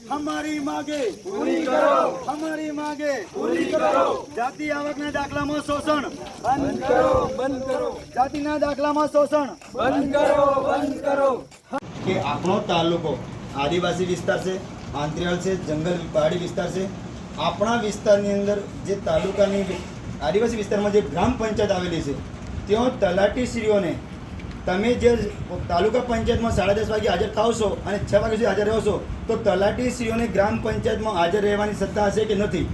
हमारी मांगे पूरी करो, हमारी मांगे पूरी करो, जाति आवकना दाखलाમાં શોષણ બંધ કરો, બંધ કરો, જાતિના દાખલામાં શોષણ બંધ કરો, બંધ કરો. કે આપણો તાલુકો આદિવાસી વિસ્તાર છે, આંતરિયાળ છે, જંગલ પહાડી વિસ્તાર છે. આપણા વિસ્તારની અંદર જે તાલુકાની આદિવાસી વિસ્તારમાં જે ગ્રામ પંચાયત આવેલી છે ત્યાં તલાટીશ્રીઓને તમે જે તાલુકા પંચાયતમાં 10:30 વાગે હાજર થાવ છો અને 6 વાગ્યા સુધી હાજર રહો છો તો તલાટીશ્રીઓને ગ્રામ પંચાયતમાં હાજર રહેવાની સત્તા હશે કે નથી?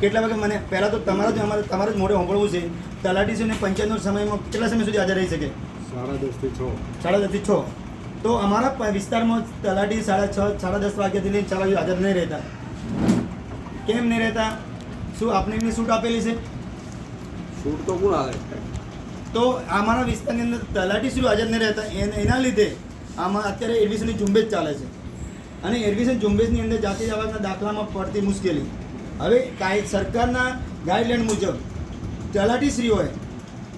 કેટલા વાગે મને પહેલાં તો તમારે જ મોઢે સાંભળવું છે. તલાટીશ્રીઓને પંચાયતનો સમયમાં કેટલા સમય સુધી હાજર રહી શકે? 10:30 થી 6. 10:30 થી 6. તો અમારા વિસ્તારમાં તલાટી 6:30 વાગ્યાથી લઈને 6 વાગે હાજર નહીં રહેતા. કેમ નહીં રહેતા? શું આપને એમની છૂટ આપેલી છે? શૂટ તો કોણ આવે? તો અમારા વિસ્તારની અંદર તલાટીશ્રીઓ હાજર નહીં રહેતા એના લીધે આમાં અત્યારે એડમિશનની ઝુંબેશ ચાલે છે અને એડમિશન ઝુંબેશની અંદર જાતિ આવકના દાખલામાં પડતી મુશ્કેલી. હવે સરકારના ગાઈડલાઈન મુજબ તલાટીશ્રીઓએ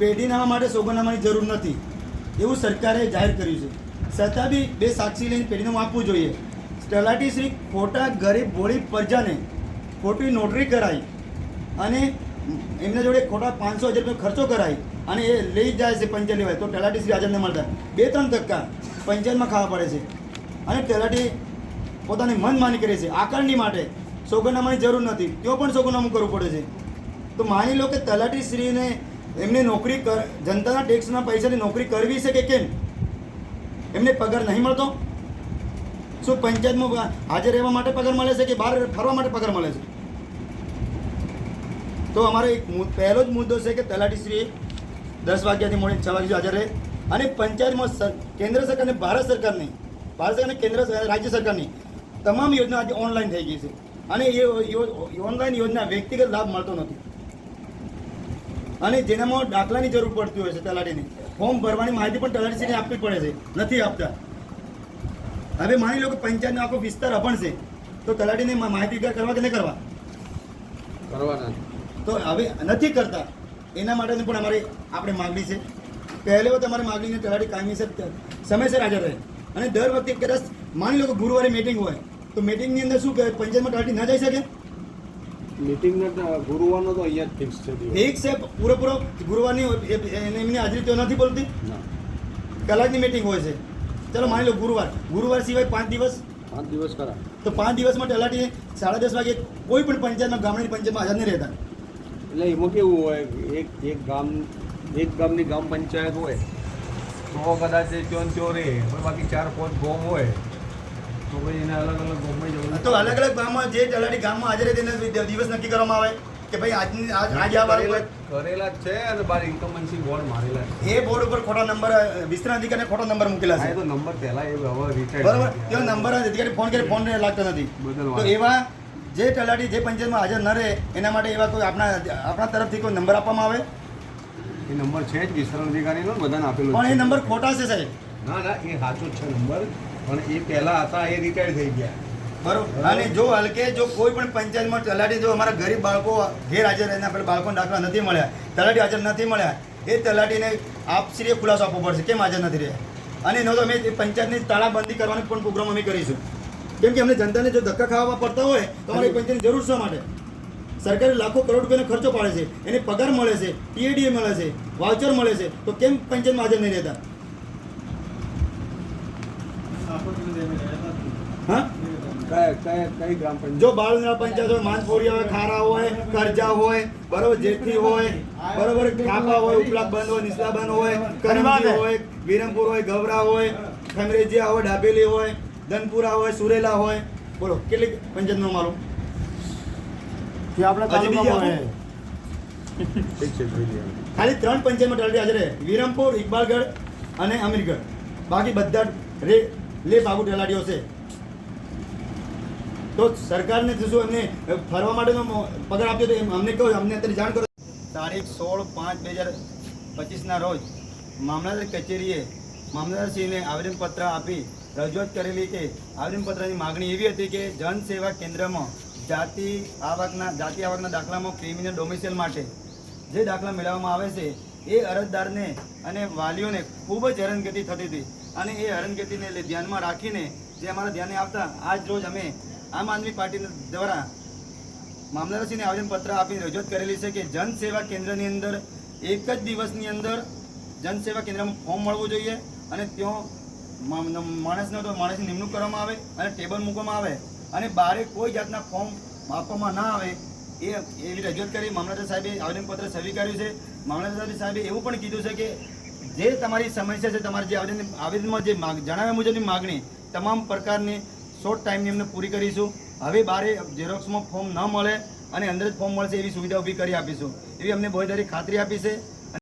પેઢીનામા માટે સોગંદનામાની જરૂર નથી એવું સરકારે જાહેર કર્યું છે. છતાં બી 2 સાક્ષી લઈને પેઢીનામું આપવું જોઈએ. તલાટીશ્રી ખોટા ગરીબ ભોળી પ્રજાને ખોટી નોટરી કરાવી અને એમના જોડે ખોટા 500,000 રૂપિયા ખર્ચો કરાવી અને એ લઈ જાય છે પંચાયત લેવાય તો તલાટીશ્રી હાજર ન મળતા 2-3 ધક્કા પંચાયતમાં ખાવા પડે છે અને તલાટી પોતાની મનમાની કરે છે. આકારણી માટે સોગંદનામાની જરૂર નથી, તેઓ પણ સોગંદનામું કરવું પડે છે. તો માની લો કે તલાટીશ્રીને એમને નોકરી જનતાના ટેક્સના પૈસાની નોકરી કરવી છે કે કેમ? એમને પગાર નહીં મળતો? શું પંચાયતમાં હાજર રહેવા માટે પગાર મળે છે કે બહાર ફરવા માટે પગાર મળે છે? તો અમારો એક પહેલો જ મુદ્દો છે કે તલાટીશ્રી 10 વાગ્યાથી મોડી 6 વાગ્યા હાજર રહે અને પંચાયતમાં કેન્દ્ર સરકાર અને ભારત સરકારની કેન્દ્ર રાજ્ય સરકારની તમામ યોજના આજે ઓનલાઈન થઈ ગઈ છે અને એ ઓનલાઈન યોજના વ્યક્તિગત લાભ મળતો નથી અને જેનામાં દાખલાની જરૂર પડતી હોય છે. તલાટીની ફોર્મ ભરવાની માહિતી પણ તલાટીશ્રીને આપવી પડે છે, નથી આપતા. હવે માની લો કે પંચાયતનો આખો વિસ્તાર અભણ છે તો તલાટીને માહિતી કરવા કે નહીં કરવા? કરવાના. તો હવે નથી કરતા. એના માટેની પણ આપણે માગણી છે. પહેલે તમારી માગણીને તલાટી કાયમીસર સમયસર હાજર રહે અને દર વખતે કદાચ માની લો કે ગુરુવારે મીટિંગ હોય તો મીટિંગની અંદર શું કહે પંચાયતમાં તલાટી ન જઈ શકે? મીટિંગના ગુરુવારનો તો અહીંયા જ ફિક્સ છે. ફિક્સ છે પૂરેપૂરો ગુરુવારની એમની હાજરી તો નથી બોલતી. કલાકની મીટિંગ હોય છે. ચલો માની લો ગુરુવાર સિવાય 5 દિવસ 5 દિવસ કરા તો 5 દિવસમાં તલાટી 10:30 વાગે કોઈ પણ પંચાયતમાં ગામડાની પંચાયતમાં હાજર નહીં રહેતા. એટલે એમાં કેવું હોય એક ગામની ગ્રામ પંચાયત હોય તો કદાચ ત્યો રહે પણ બાકી 4-5 ગામ હોય તો ભાઈ એને અલગ અલગ ગામમાં જવું. તો અલગ અલગ ગામમાં જે તલાટી ગામમાં હાજર રહે તેને દિવસ નક્કી કરવામાં આવે કે ભાઈ આજ આ વાર કરેલા જ છે અને બાર ઇન્કમન્સી બોર્ડ મારેલા છે. એ બોર્ડ ઉપર ખોટા નંબર વિસ્તરણ અધિકારીને ખોટો નંબર મૂકેલા છે. તો નંબર પહેલા એ હવે રિટાયર્ડ બરાબર. તેઓ નંબર અધિકારી ફોન કરે ફોન લાગતો નથી. તો એવા જે તલાટી જે પંચાયતમાં હાજર ન રહે એના માટે એવા કોઈ આપણા તરફથી કોઈ નંબર આપવામાં આવે? એ નંબર છે જ વિસ્તરણ અધિકારીનો બધાને આપેલો પણ એ નંબર ખોટા છે સાહેબ. ના એ સાચો જ છે નંબર પણ એ પહેલા હતા એ રિટાયર થઈ ગયા. બરોબર. અને જો કોઈ પણ પંચાયતમાં તલાટી જો અમારા ગરીબ બાળકો ગેરહાજર રહેના પેલા બાળકોને દાખલા નથી મળ્યા, તલાટી હાજર નથી મળ્યા, એ તલાટીને આપશ્રીએ ખુલાસો આપવો પડશે કેમ હાજર નથી રહ્યા. અને એનો તો અમે પંચાયતની તાળાબંધી કરવાનો પણ પ્રોગ્રામ અમે કરીશું. કેમ કે અમને જનતાને જો ધક્કા ખાવા પડતા હોય તો અમારી પંચાયતની જરૂર શા માટે? સરકારે લાખો કરોડ રૂપિયાનો ખર્ચો પાડે છે, એને પગાર મળે છે, ટીએડીએ મળે છે, વાઉચર મળે છે, તો કેમ પંચાયતમાં હાજર નહીં રહેતા? હા કઈ ગ્રામ પંચાયત જો બાળુંદરા પંચાયત હોય, માનપોરિયા હોય, ખારા હોય, કરજા હોય, બરોબર, જેઠી હોય, બરોબર, ખાપા હોય, ઉપલા બંધ હોય, નિસલા બંધ હોય, કરમજી હોય, વિરમપુર હોય, ગવરા હોય, ખમરેજિયા હોય, ડાબેલી હોય, ધનપુરા હોય, સુરેલા હોય, બોલો કેટલી પંચાયતનો મારો ખાલી 3 પંચાયતમાં તલાટી હાજર રહે, વિરમપુર, ઇકબાલગઢ અને અમીરગઢ. બાકી બધા લે બાબુ તલાટીઓ છે. તો સરકારને શું એમને ફરવા માટેનો પગાર આપ્યો તો અમને કહો, અમને અત્યારે જાણ કરો. તારીખ 16/5/2025ના રોજ મામલતદાર કચેરીએ મામલતદારશ્રીને આવેદનપત્ર આપી રજૂઆત કરેલી કે આવેદનપત્રની માગણી એવી હતી કે જનસેવા કેન્દ્રમાં જાતિ આવકના દાખલામાં ક્રિમિનલ ડોમિસાઇલ માટે જે દાખલા મેળવવામાં આવે છે એ અરજદારને અને વાલીઓને ખૂબ જ હેરાનગતિ થતી હતી અને એ હેરાનગતિને ધ્યાનમાં રાખીને જે અમારા ધ્યાને આવતા આજ રોજ અમે આમ આદમી પાર્ટી દ્વારા મામલતદારશ્રીને આવેદનપત્ર આપી રજૂઆત કરેલી છે કે જનસેવા કેન્દ્રની અંદર એક જ દિવસની અંદર જનસેવા કેન્દ્રમાં ફોર્મ મળવું જોઈએ અને ત્યાં માણસની નિમણૂક કરવામાં આવે અને ટેબલ મૂકવામાં આવે અને બારે કોઈ જાતના ફોર્મ આપવામાં ના આવે એવી રજૂઆત કરી મામલતદાર સાહેબે આવેદનપત્ર સ્વીકાર્યું છે. મામલતદાર સાહેબે એવું પણ કીધું છે કે જે તમારી સમસ્યા છે, તમારી જે આવેદનમાં જે જણાવ્યા મુજબની માગણી તમામ પ્રકારની શોર્ટ ટાઈમની અમને પૂરી કરીશું. હવે બારે ઝેરોક્સમાં ફોર્મ ન મળે અને અંદર જ ફોર્મ મળશે એવી સુવિધા ઊભી કરી આપીશું એવી અમને બોહેદારી ખાતરી આપી છે.